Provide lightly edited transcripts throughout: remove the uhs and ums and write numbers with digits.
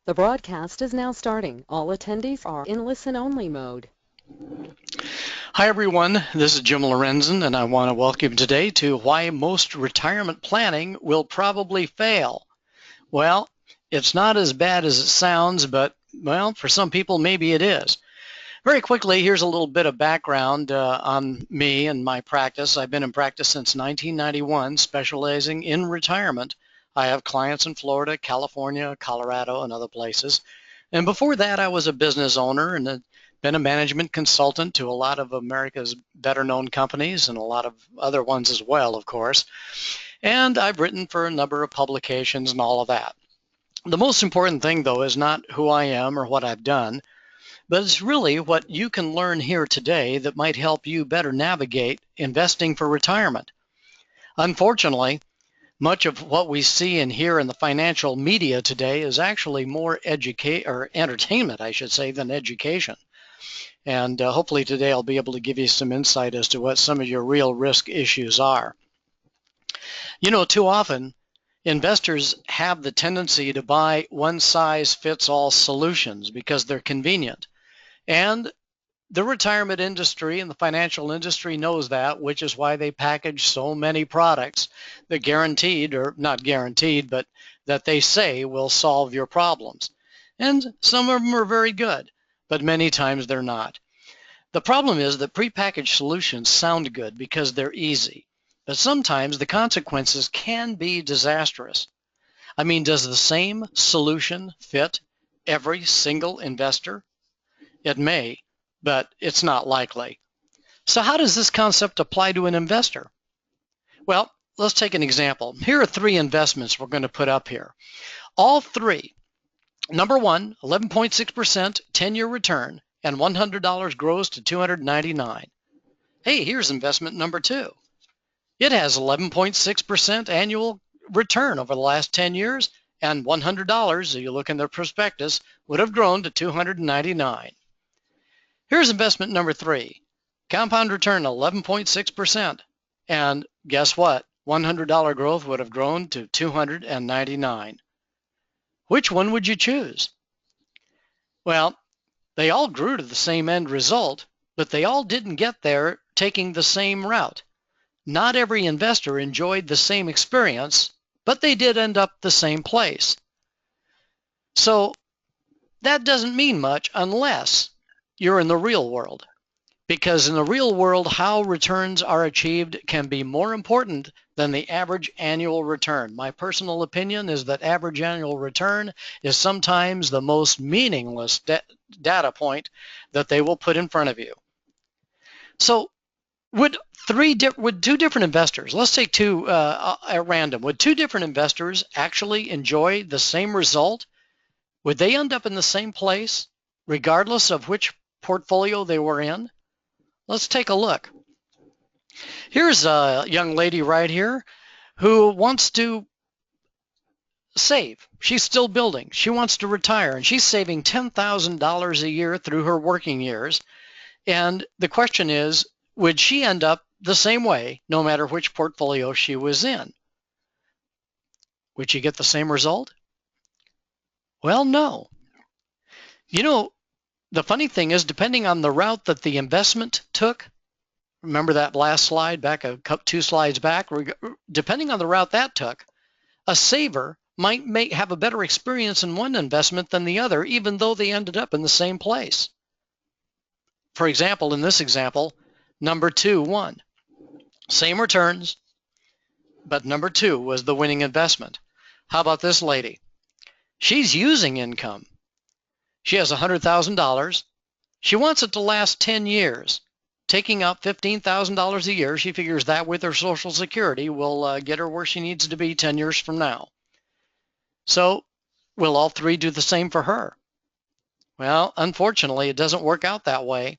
The broadcast is now starting. All attendees are in listen-only mode. Hi everyone, this is Jim Lorenzen and I want to welcome you today to why most retirement planning will probably fail. Well, it's not as bad as it sounds, but well, for some people maybe it is. Very quickly, here's a little bit of background on me and my practice. I've been in practice since 1991, specializing in retirement. I have clients in Florida, California, Colorado, and other places. And before that, I was a business owner and been a management consultant to a lot of America's better known companies and a lot of other ones as well, of course. And I've written for a number of publications and all of that. The most important thing, though, is not who I am or what I've done, but it's really what you can learn here today that might help you better navigate investing for retirement. Unfortunately, much of what we see and hear in the financial media today is actually more entertainment, I should say, than education. And hopefully today I'll be able to give you some insight as to what some of your real risk issues are. You know, too often investors have the tendency to buy one-size-fits-all solutions because they're convenient. And the retirement industry and the financial industry knows that, which is why they package so many products that guaranteed, or not guaranteed, but that they say will solve your problems. And some of them are very good, but many times they're not. The problem is that prepackaged solutions sound good because they're easy, but sometimes the consequences can be disastrous. I mean, does the same solution fit every single investor? It may, but it's not likely. So how does this concept apply to an investor? Well, let's take an example. Here are three investments we're going to put up here. All three. Number one, 11.6% 10-year return, and $100 grows to $299. Hey, here's investment number two. It has 11.6% annual return over the last 10 years, and $100, if you look in the prospectus, would have grown to $299. Here's investment number three. Compound return 11.6%. And guess what? $100 growth would have grown to $299. Which one would you choose? Well, they all grew to the same end result, but they all didn't get there taking the same route. Not every investor enjoyed the same experience, but they did end up the same place. So that doesn't mean much unless you're in the real world. Because in the real world, how returns are achieved can be more important than the average annual return. My personal opinion is that average annual return is sometimes the most meaningless data point that they will put in front of you. So would two different investors, let's say two at random, would two different investors actually enjoy the same result? Would they end up in the same place regardless of which portfolio they were in? Let's take a look. Here's a young lady right here who wants to save. She's still building. She wants to retire, and she's saving $10,000 a year through her working years. And the question is, would she end up the same way no matter which portfolio she was in? Would she get the same result? Well, no. You know, the funny thing is, depending on the route that the investment took, remember that last slide back, two slides back, depending on the route that took, a saver might have a better experience in one investment than the other, even though they ended up in the same place. For example, in this example, number two won. Same returns, but number two was the winning investment. How about this lady? She's using income. She has $100,000. She wants it to last 10 years. Taking out $15,000 a year, she figures that with her Social Security will get her where she needs to be 10 years from now. So will all three do the same for her? Well, unfortunately, it doesn't work out that way.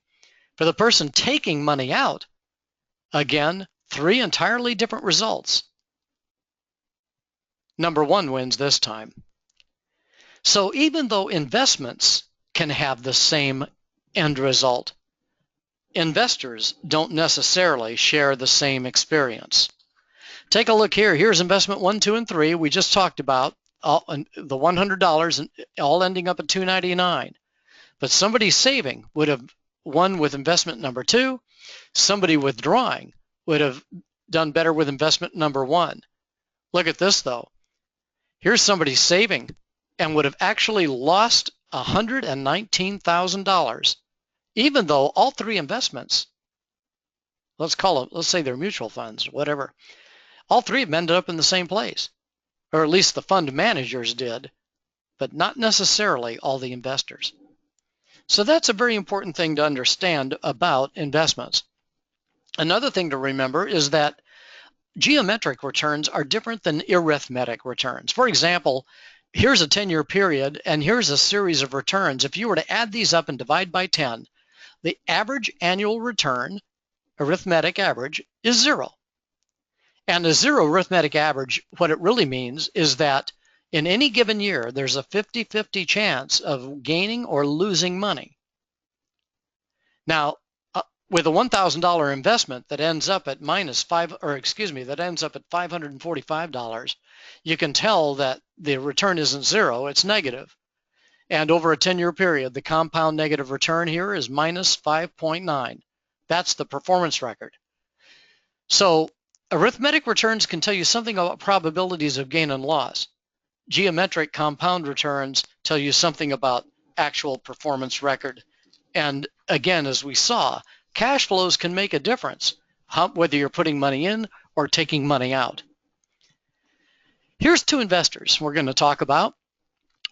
For the person taking money out, again, three entirely different results. Number one wins this time. So even though investments can have the same end result, investors don't necessarily share the same experience. Take a look here. Here's investment 1, 2, and 3 we just talked about. the $100 all ending up at $299. But somebody saving would have won with investment number 2. Somebody withdrawing would have done better with investment number 1. Look at this though. Here's somebody saving and would have actually lost $119,000, even though all 3 investments, let's say they're mutual funds, whatever, all 3 have ended up in the same place, or at least the fund managers did, but not necessarily all the investors. So that's a very important thing to understand about investments. Another thing to remember is that geometric returns are different than arithmetic returns. For example, here's a 10-year period, and here's a series of returns. If you were to add these up and divide by 10, the average annual return, arithmetic average, is 0. And a 0 arithmetic average, what it really means is that in any given year, there's a 50-50 chance of gaining or losing money. Now, with a $1,000 investment that ends up at $545, you can tell that the return isn't 0, it's negative. And over a 10-year period, the compound negative return here is minus 5.9. That's the performance record. So arithmetic returns can tell you something about probabilities of gain and loss. Geometric compound returns tell you something about actual performance record. And again, as we saw, cash flows can make a difference, whether you're putting money in or taking money out. Here's 2 investors we're going to talk about.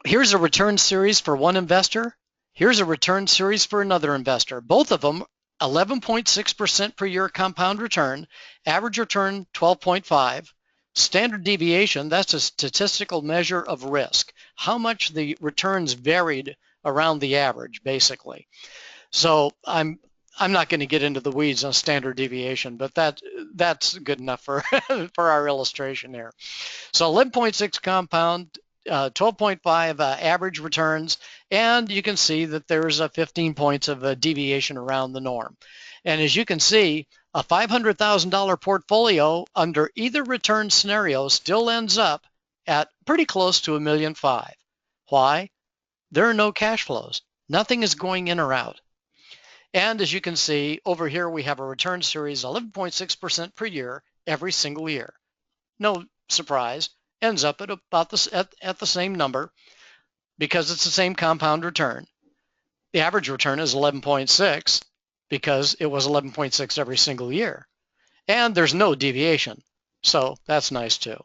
Here's a return series for one investor. Here's a return series for another investor. Both of them 11.6% per year compound return, average return 12.5. Standard deviation, that's a statistical measure of risk, how much the returns varied around the average, basically. So I'm not going to get into the weeds on standard deviation, but that's good enough for for our illustration here. So 11.6 compound, 12.5 average returns, and you can see that there's a 15 points of deviation around the norm. And as you can see, a $500,000 portfolio under either return scenario still ends up at pretty close to $1.5 million. Why? There are no cash flows. Nothing is going in or out. And as you can see, over here we have a return series 11.6% per year every single year. No surprise, ends up at about at the same number because it's the same compound return. The average return is 11.6 because it was 11.6 every single year. And there's no deviation. So that's nice too.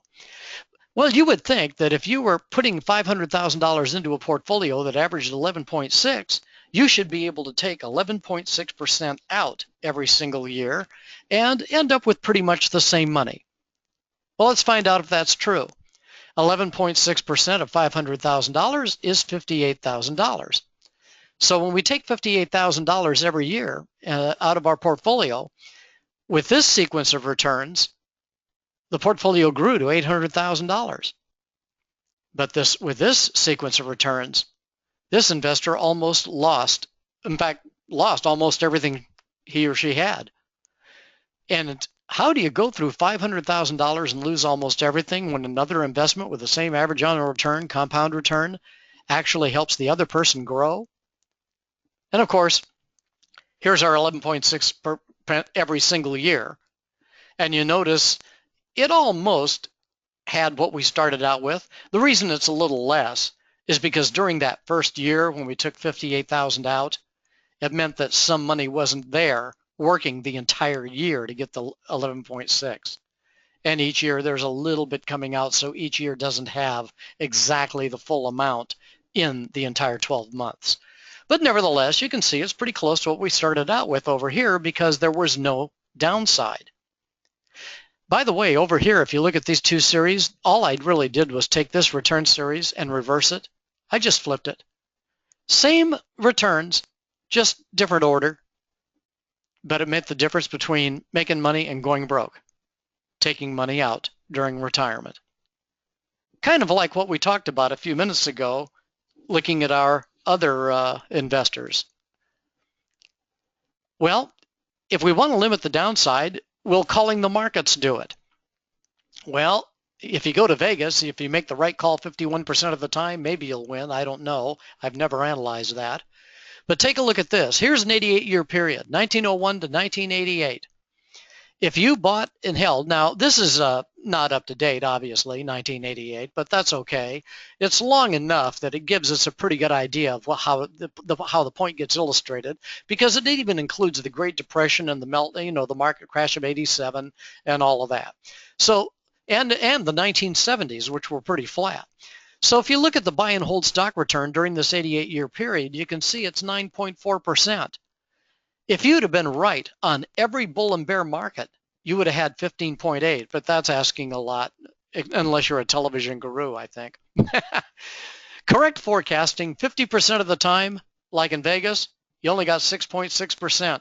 Well, you would think that if you were putting $500,000 into a portfolio that averaged 11.6, you should be able to take 11.6% out every single year and end up with pretty much the same money. Well, let's find out if that's true. 11.6% of $500,000 is $58,000. So when we take $58,000 every year out of our portfolio, with this sequence of returns, the portfolio grew to $800,000. But with this sequence of returns, this investor almost lost, in fact, lost almost everything he or she had. And how do you go through $500,000 and lose almost everything when another investment with the same average annual return, compound return, actually helps the other person grow? And of course, here's our 11.6% every single year. And you notice it almost had what we started out with. The reason it's a little less is because during that first year when we took $58,000 out, it meant that some money wasn't there working the entire year to get the 11.6. And each year there's a little bit coming out, so each year doesn't have exactly the full amount in the entire 12 months. But nevertheless, you can see it's pretty close to what we started out with over here because there was no downside. By the way, over here, if you look at these 2 series, all I really did was take this return series and reverse it. I just flipped it. Same returns, just different order, but it meant the difference between making money and going broke, taking money out during retirement. Kind of like what we talked about a few minutes ago, looking at our other investors. Well, if we want to limit the downside, will calling the markets do it? Well, if you go to Vegas, if you make the right call 51% of the time, maybe you'll win. I don't know. I've never analyzed that. But take a look at this. Here's an 88-year period, 1901 to 1988. If you bought and held, now this is not up to date, obviously, 1988, but that's okay. It's long enough that it gives us a pretty good idea of how the point gets illustrated, because it even includes the Great Depression and the the market crash of '87 and all of that. So, and the 1970s, which were pretty flat. So if you look at the buy and hold stock return during this 88-year period, you can see it's 9.4%. If you'd have been right on every bull and bear market, you would have had 15.8, but that's asking a lot, unless you're a television guru, I think. Correct forecasting, 50% of the time, like in Vegas, you only got 6.6%.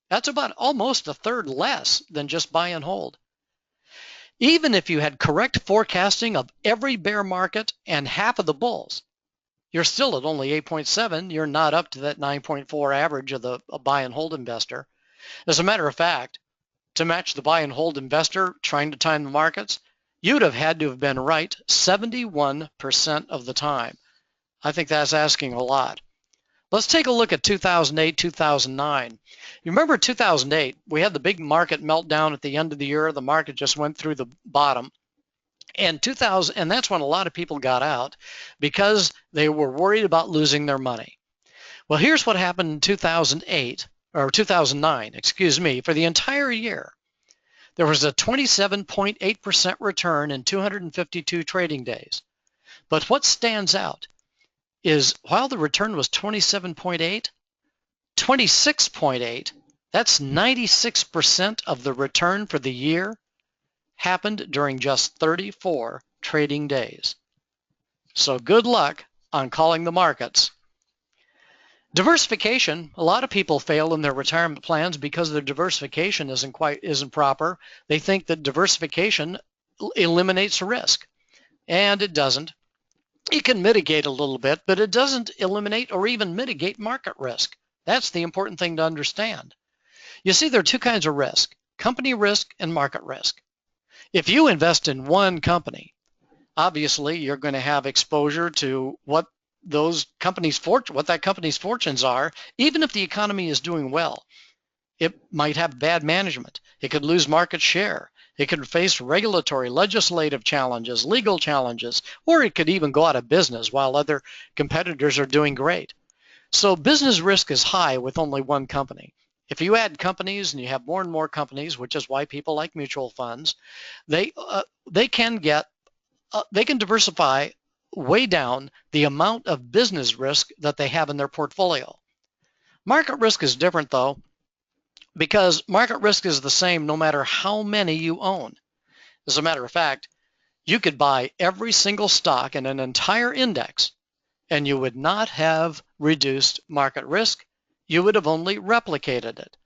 That's about almost a third less than just buy and hold. Even if you had correct forecasting of every bear market and half of the bulls, you're still at only 8.7. You're not up to that 9.4 average of the buy and hold investor. As a matter of fact, to match the buy and hold investor trying to time the markets, you'd have had to have been right 71% of the time. I think that's asking a lot. Let's take a look at 2008, 2009. You remember 2008, we had the big market meltdown at the end of the year. The market just went through the bottom. And that's when a lot of people got out because they were worried about losing their money. Well, here's what happened in 2008, or 2009, excuse me. For the entire year, there was a 27.8% return in 252 trading days. But what stands out is while the return was 27.8, 26.8, that's 96% of the return for the year happened during just 34 trading days. So good luck on calling the markets. Diversification, a lot of people fail in their retirement plans because their diversification isn't proper. They think that diversification eliminates risk, and it doesn't. It can mitigate a little bit, but it doesn't eliminate or even mitigate market risk. That's the important thing to understand. You see, there are two kinds of risk: company risk and market risk. If you invest in one company, obviously you're going to have exposure to what that company's fortunes are, even if the economy is doing well. It might have bad management. It could lose market share. It could face regulatory, legislative challenges, legal challenges, or it could even go out of business while other competitors are doing great. So business risk is high with only one company. If you add companies and you have more and more companies, which is why people like mutual funds, they can diversify way down the amount of business risk that they have in their portfolio. Market risk is different though, because market risk is the same no matter how many you own. As a matter of fact, you could buy every single stock in an entire index and you would not have reduced market risk. You would have only replicated it.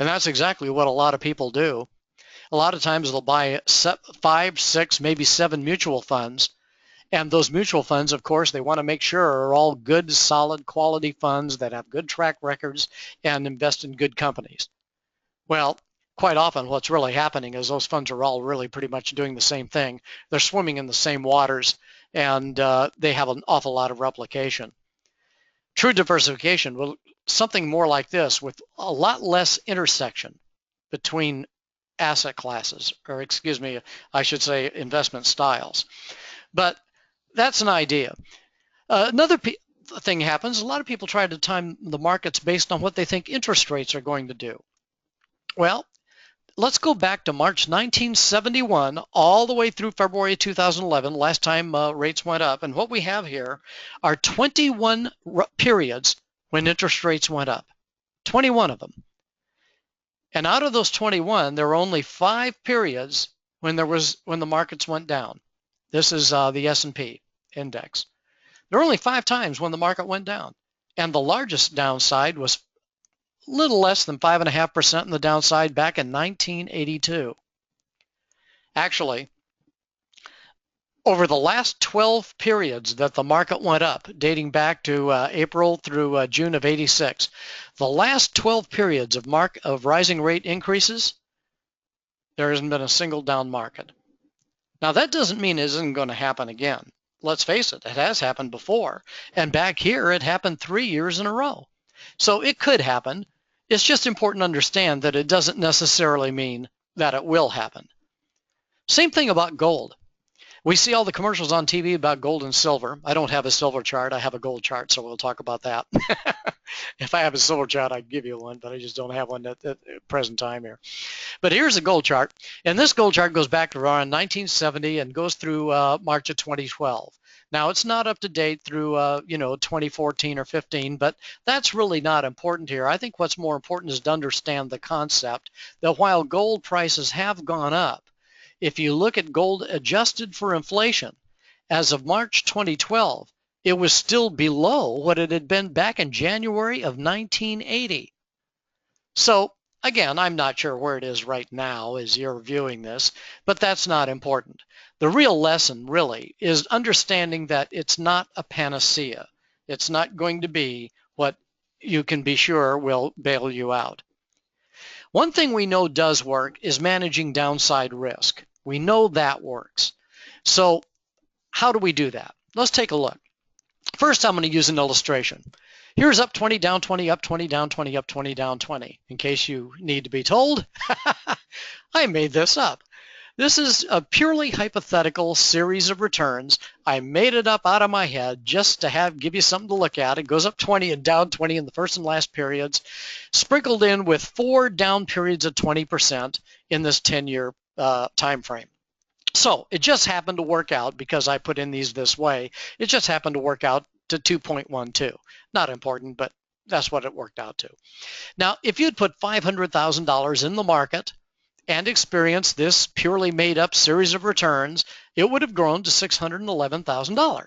And that's exactly what a lot of people do. A lot of times they'll buy 5, 6, maybe 7 mutual funds. And those mutual funds, of course, they want to make sure are all good, solid, quality funds that have good track records and invest in good companies. Well, quite often what's really happening is those funds are all really pretty much doing the same thing. They're swimming in the same waters, and they have an awful lot of replication. True diversification will something more like this, with a lot less intersection between asset classes, or excuse me, I should say investment styles. But that's an idea. Another thing happens, a lot of people try to time the markets based on what they think interest rates are going to do. Well, let's go back to March 1971 all the way through February 2011, last time rates went up. And what we have here are 21 periods when interest rates went up, 21 of them. And out of those 21, there were only 5 periods when the markets went down. This is the S&P index. There were only 5 times when the market went down. And the largest downside was a little less than 5.5% in the downside back in 1982. Actually, over the last 12 periods that the market went up, dating back to April through June of '86, the last 12 periods of rising rate increases, there hasn't been a single down market. Now, that doesn't mean it isn't going to happen again. Let's face it, it has happened before. And back here, it happened 3 years in a row. So it could happen. It's just important to understand that it doesn't necessarily mean that it will happen. Same thing about gold. We see all the commercials on TV about gold and silver. I don't have a silver chart. I have a gold chart, so we'll talk about that. If I have a silver chart, I'd give you one, but I just don't have one at the present time here. But here's a gold chart, and this gold chart goes back to around 1970 and goes through March of 2012. Now, it's not up to date through 2014 or 15, but that's really not important here. I think what's more important is to understand the concept that while gold prices have gone up, if you look at gold adjusted for inflation, as of March 2012, it was still below what it had been back in January of 1980. So again, I'm not sure where it is right now as you're viewing this, but that's not important. The real lesson really is understanding that it's not a panacea. It's not going to be what you can be sure will bail you out. One thing we know does work is managing downside risk. We know that works. So how do we do that? Let's take a look. First, I'm going to use an illustration. Here's up 20, down 20, up 20, down 20, up 20, down 20. In case you need to be told, I made this up. This is a purely hypothetical series of returns. I made it up out of my head just to give you something to look at. It goes up 20 and down 20 in the first and last periods, sprinkled in with 4 down periods of 20% in this 10-year time frame. So it just happened to work out, because I put in these this way, it just happened to work out to 2.12. Not important, but that's what it worked out to. Now, if you'd put $500,000 in the market and experienced this purely made up series of returns, it would have grown to $611,000.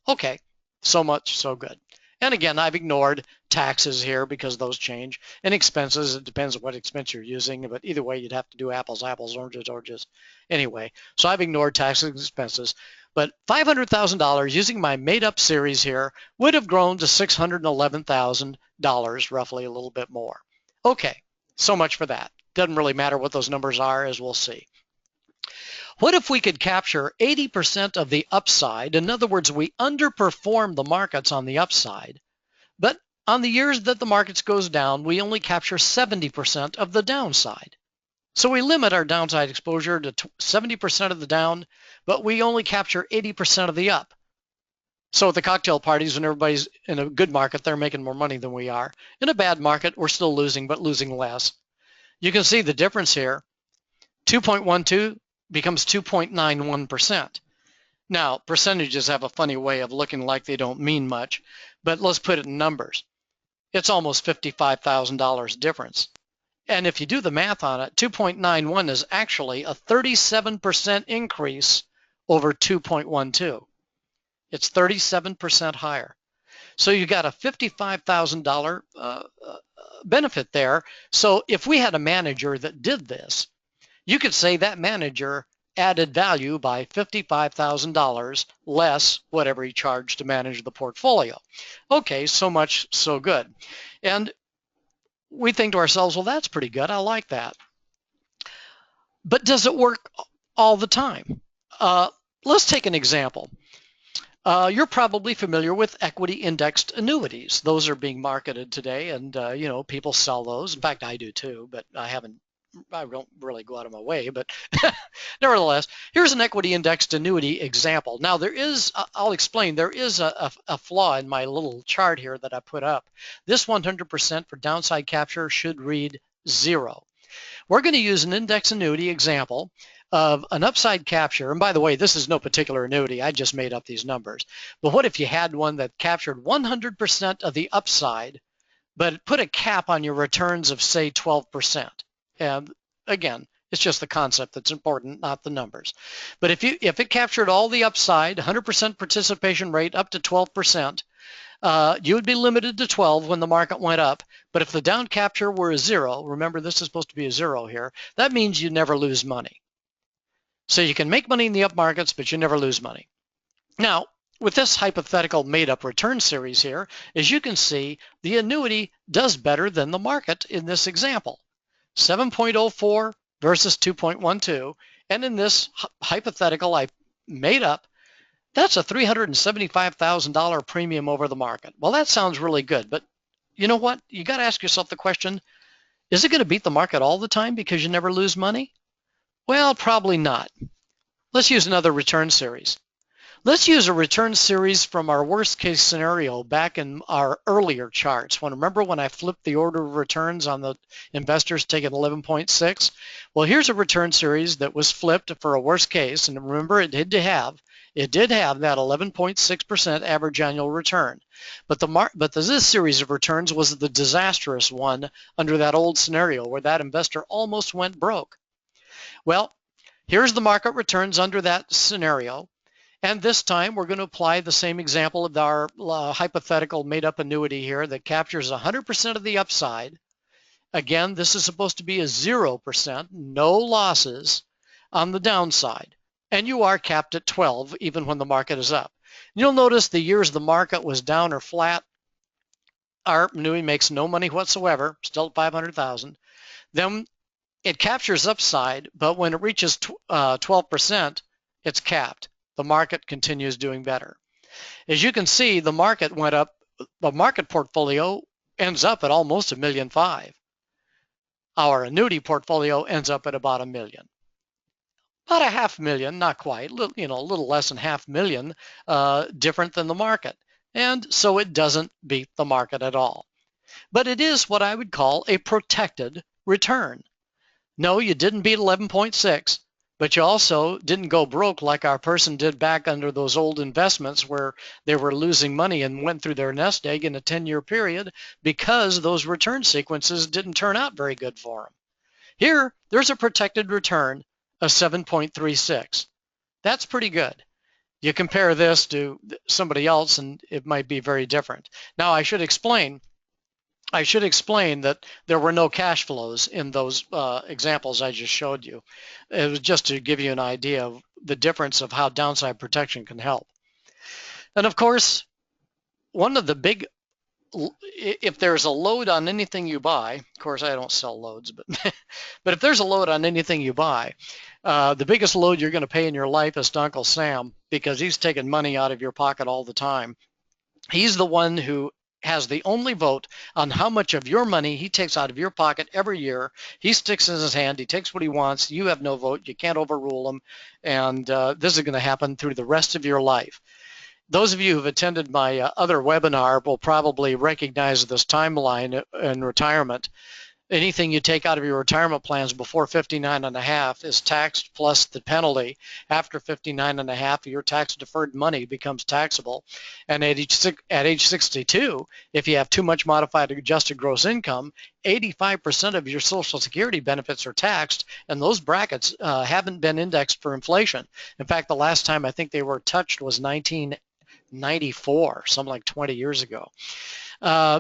Okay, so much, so good. And again, I've ignored taxes here because those change, and expenses. It depends on what expense you're using, but either way, you'd have to do apples, apples, oranges, oranges. Anyway, so I've ignored taxes and expenses. But $500,000 using my made-up series here would have grown to $611,000, roughly a little bit more. Okay, so much for that. Doesn't really matter what those numbers are, as we'll see. What if we could capture 80% of the upside? In other words, we underperform the markets on the upside, but on the years that the markets goes down, we only capture 70% of the downside. So we limit our downside exposure to 70% of the down, but we only capture 80% of the up. So at the cocktail parties, when everybody's in a good market, they're making more money than we are. In a bad market, we're still losing, but losing less. You can see the difference here. 2.12 becomes 2.91%. Now, percentages have a funny way of looking like they don't mean much, but let's put it in numbers. It's almost $55,000 difference. And if you do the math on it, 2.91 is actually a 37% increase over 2.12. It's 37% higher. So you got a $55,000 benefit there. So if we had a manager that did this, you could say that manager added value by $55,000 less whatever he charged to manage the portfolio. Okay, so much, so good. And we think to ourselves, well, that's pretty good. I like that. But does it work all the time? Let's take an example. You're probably familiar with equity indexed annuities. Those are being marketed today, and people sell those. In fact, I do too, but I don't really go out of my way, but nevertheless, here's an equity indexed annuity example. Now I'll explain, there is a flaw in my little chart here that I put up. This 100% for downside capture should read 0. We're going to use an index annuity example of an upside capture. And by the way, this is no particular annuity. I just made up these numbers. But what if you had one that captured 100% of the upside, but put a cap on your returns of, say, 12%? And again, it's just the concept that's important, not the numbers. But if it captured all the upside, 100% participation rate up to 12%, you would be limited to 12 when the market went up. But if the down capture were a 0, remember this is supposed to be a 0 here, that means you never lose money. So you can make money in the up markets, but you never lose money. Now, with this hypothetical made-up return series here, as you can see, the annuity does better than the market in this example. 7.04 versus 2.12, And in this hypothetical I made up, that's a $375,000 premium over the market. Well, that sounds really good, but you know what? You got to ask yourself the question, is it going to beat the market all the time because you never lose money? Well, probably not. Let's use another return series. Let's use a return series from our worst case scenario back in our earlier charts. Remember when I flipped the order of returns on the investors taking 11.6? Well, here's a return series that was flipped for a worst case, and remember it did have that 11.6% average annual return. But this series of returns was the disastrous one under that old scenario where that investor almost went broke. Well, here's the market returns under that scenario. And this time we're going to apply the same example of our hypothetical made-up annuity here that captures 100% of the upside. Again, this is supposed to be a 0%, no losses on the downside. And you are capped at 12 even when the market is up. You'll notice the years the market was down or flat, our annuity makes no money whatsoever, still at 500,000. Then it captures upside, but when it reaches 12%, it's capped. The market continues doing better. As you can see, the market went up. The market portfolio ends up at almost $1.5 million. Our annuity portfolio ends up at about $1 million. About $500,000, not quite, a little less than $500,000 different than the market. And so it doesn't beat the market at all. But it is what I would call a protected return. No, you didn't beat 11.6. But you also didn't go broke like our person did back under those old investments where they were losing money and went through their nest egg in a 10-year period because those return sequences didn't turn out very good for them. Here, there's a protected return of 7.36. That's pretty good. You compare this to somebody else and it might be very different. Now, I should explain that there were no cash flows in those examples I just showed you. It was just to give you an idea of the difference of how downside protection can help. And of course, one of the big, if there's a load on anything you buy, of course I don't sell loads, but but if there's a load on anything you buy, the biggest load you're going to pay in your life is to Uncle Sam, because he's taking money out of your pocket all the time. He's the one who has the only vote on how much of your money he takes out of your pocket every year. He sticks in his hand. He takes what he wants. You have no vote. You can't overrule him. And this is going to happen through the rest of your life. Those of you who've attended my other webinar will probably recognize this timeline in retirement. Anything you take out of your retirement plans before 59.5 is taxed plus the penalty. After 59.5, your tax-deferred money becomes taxable. And at age 62, if you have too much modified adjusted gross income, 85% of your Social Security benefits are taxed, and those brackets haven't been indexed for inflation. In fact, the last time I think they were touched was 1994, something like 20 years ago.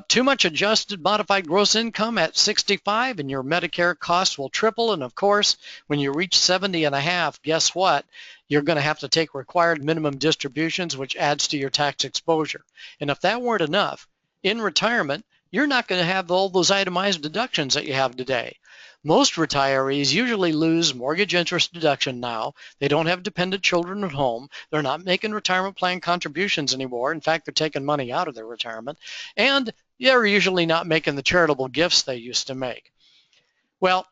Too much adjusted modified gross income at 65 and your Medicare costs will triple. And of course, when you reach 70.5, guess what? You're going to have to take required minimum distributions, which adds to your tax exposure. And if that weren't enough, in retirement, you're not going to have all those itemized deductions that you have today. Most retirees usually lose mortgage interest deduction now. They don't have dependent children at home. They're not making retirement plan contributions anymore. In fact, they're taking money out of their retirement. And they're usually not making the charitable gifts they used to make. Well,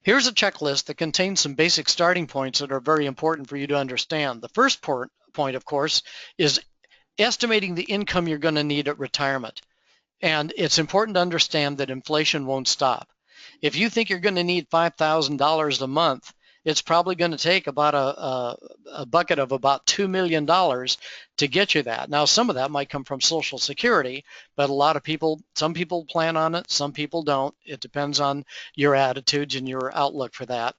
here's a checklist that contains some basic starting points that are very important for you to understand. The first point, of course, is estimating the income you're going to need at retirement. And it's important to understand that inflation won't stop. If you think you're going to need $5,000 a month, it's probably going to take about a bucket of about $2 million to get you that. Now, some of that might come from Social Security, but some people plan on it, some people don't. It depends on your attitudes and your outlook for that.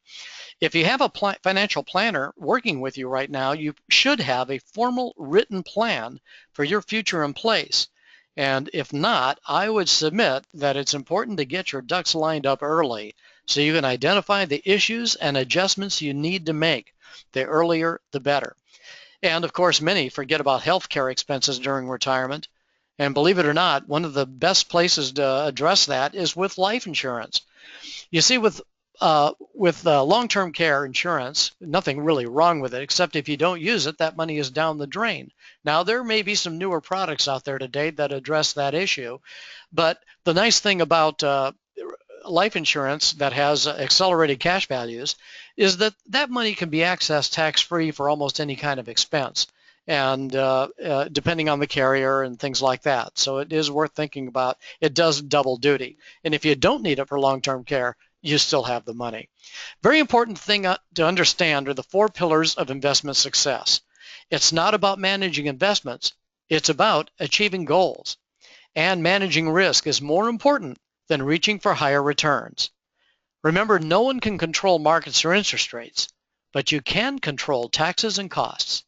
If you have a financial planner working with you right now, you should have a formal written plan for your future in place. And if not, I would submit that it's important to get your ducks lined up early so you can identify the issues and adjustments you need to make. The earlier, the better. And of course, many forget about healthcare expenses during retirement. And believe it or not, one of the best places to address that is with life insurance. You see, with with long-term care insurance, nothing really wrong with it, except if you don't use it, that money is down the drain. Now, there may be some newer products out there today that address that issue, but the nice thing about life insurance that has accelerated cash values is that that money can be accessed tax-free for almost any kind of expense, and depending on the carrier and things like that. So it is worth thinking about. It does double duty. And if you don't need it for long-term care, you still have the money. Very important thing to understand are the 4 pillars of investment success. It's not about managing investments. It's about achieving goals. And managing risk is more important than reaching for higher returns. Remember, no one can control markets or interest rates, but you can control taxes and costs.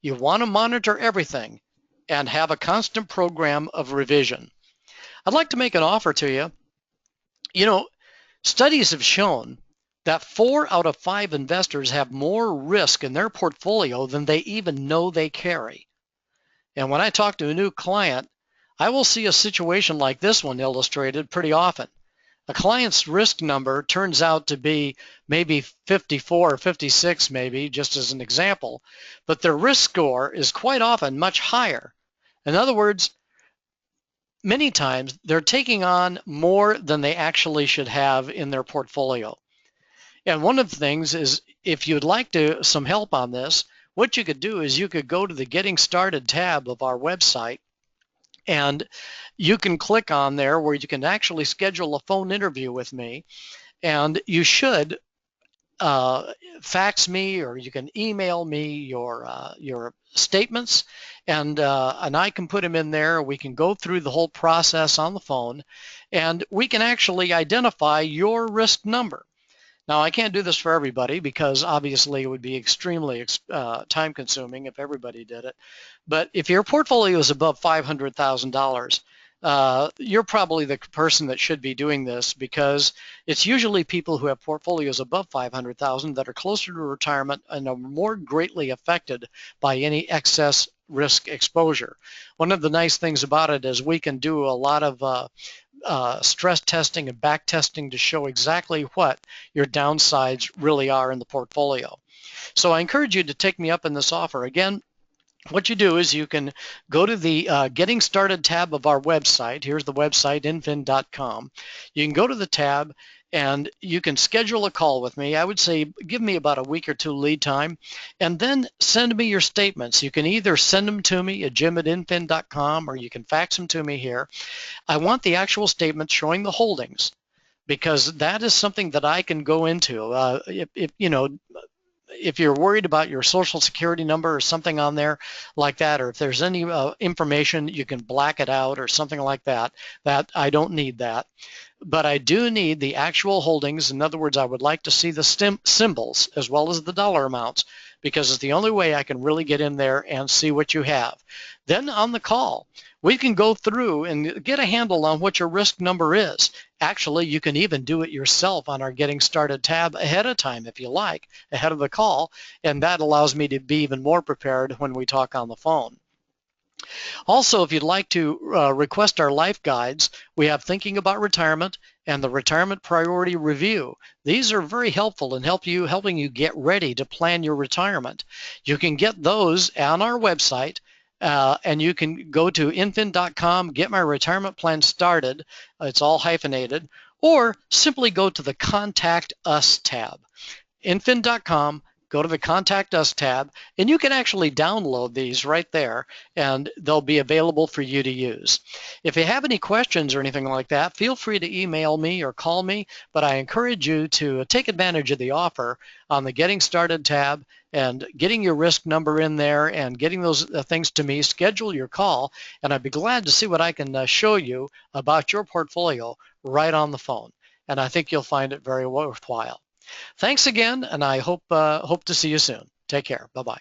You want to monitor everything and have a constant program of revision. I'd like to make an offer to you. You know, studies have shown that 4 out of 5 investors have more risk in their portfolio than they even know they carry. And when I talk to a new client, I will see a situation like this one illustrated pretty often. A client's risk number turns out to be maybe 54 or 56 maybe, just as an example, but their risk score is quite often much higher. In other words, many times they're taking on more than they actually should have in their portfolio. And one of the things is, if you'd like some help on this, what you could do is you could go to the Getting Started tab of our website, and you can click on there where you can actually schedule a phone interview with me, and you should fax me, or you can email me your statements, and I can put them in there. We can go through the whole process on the phone, and we can actually identify your risk number. Now, I can't do this for everybody because obviously it would be extremely time consuming if everybody did it. But if your portfolio is above $500,000, you're probably the person that should be doing this, because it's usually people who have portfolios above $500,000 that are closer to retirement and are more greatly affected by any excess risk exposure. One of the nice things about it is we can do a lot of stress testing and back testing to show exactly what your downsides really are in the portfolio. So I encourage you to take me up in this offer. Again, what you do is you can go to the Getting Started tab of our website. Here's the website, infin.com. You can go to the tab and you can schedule a call with me. I would say give me about a week or 2 lead time, and then send me your statements. You can either send them to me at jim@infin.com, or you can fax them to me here. I want the actual statement showing the holdings, because that is something that I can go into. If you're worried about your social security number or something on there like that, or if there's any information, you can black it out or something like that. That I don't need that. But I do need the actual holdings. In other words, I would like to see the symbols as well as the dollar amounts, because it's the only way I can really get in there and see what you have. Then on the call, we can go through and get a handle on what your risk number is. Actually, you can even do it yourself on our Getting Started tab ahead of time if you like, ahead of the call, and that allows me to be even more prepared when we talk on the phone. Also, if you'd like to request our life guides, we have Thinking About Retirement and the Retirement Priority Review. These are very helpful in helping you get ready to plan your retirement. You can get those on our website, and you can go to infin.com, get my retirement plan started. It's all hyphenated, or simply go to the Contact Us tab. Infin.com, go to the Contact Us tab, and you can actually download these right there, and they'll be available for you to use. If you have any questions or anything like that, feel free to email me or call me, but I encourage you to take advantage of the offer on the Getting Started tab and getting your risk number in there and getting those things to me. Schedule your call, and I'd be glad to see what I can show you about your portfolio right on the phone, and I think you'll find it very worthwhile. Thanks again, and I hope to see you soon. Take care. Bye-bye.